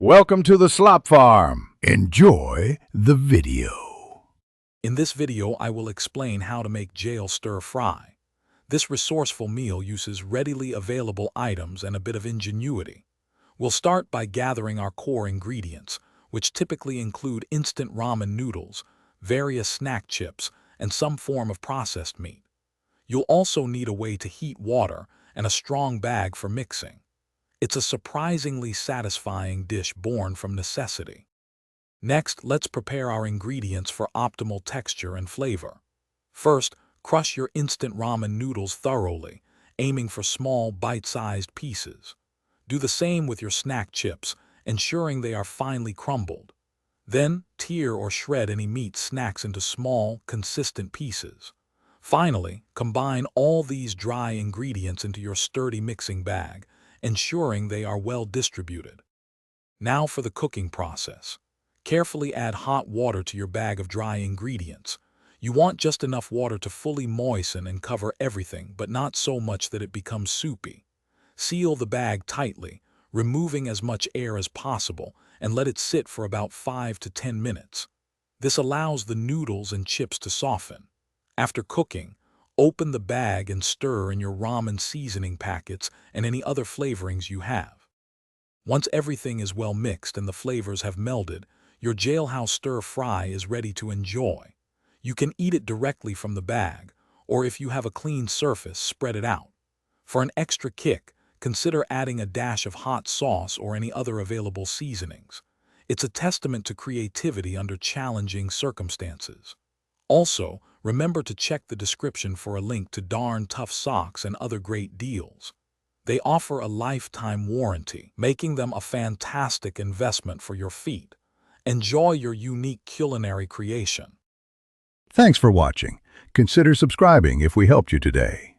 Welcome to the Slop Farm. Enjoy the video. In this video, I will explain how to make jail stir fry. This resourceful meal uses readily available items and a bit of ingenuity. We'll start by gathering our core ingredients, which typically include instant ramen noodles, various snack chips, and some form of processed meat. You'll also need a way to heat water and a strong bag for mixing. It's a surprisingly satisfying dish born from necessity. Next, let's prepare our ingredients for optimal texture and flavor. First, crush your instant ramen noodles thoroughly, aiming for small, bite-sized pieces. Do the same with your snack chips, ensuring they are finely crumbled. Then, tear or shred any meat snacks into small, consistent pieces. Finally, combine all these dry ingredients into your sturdy mixing bag, ensuring they are well distributed. Now for the cooking process. Carefully add hot water to your bag of dry ingredients. You want just enough water to fully moisten and cover everything, but not so much that it becomes soupy. Seal the bag tightly, removing as much air as possible, and let it sit for about 5 to 10 minutes. This allows the noodles and chips to soften. After cooking, open the bag and stir in your ramen seasoning packets and any other flavorings you have. Once everything is well mixed and the flavors have melded, your jailhouse stir fry is ready to enjoy. You can eat it directly from the bag, or if you have a clean surface, spread it out. For an extra kick, consider adding a dash of hot sauce or any other available seasonings. It's a testament to creativity under challenging circumstances. Also, remember to check the description for a link to Darn Tough socks and other great deals. They offer a lifetime warranty, making them a fantastic investment for your feet. Enjoy your unique culinary creation. Thanks for watching. Consider subscribing if we helped you today.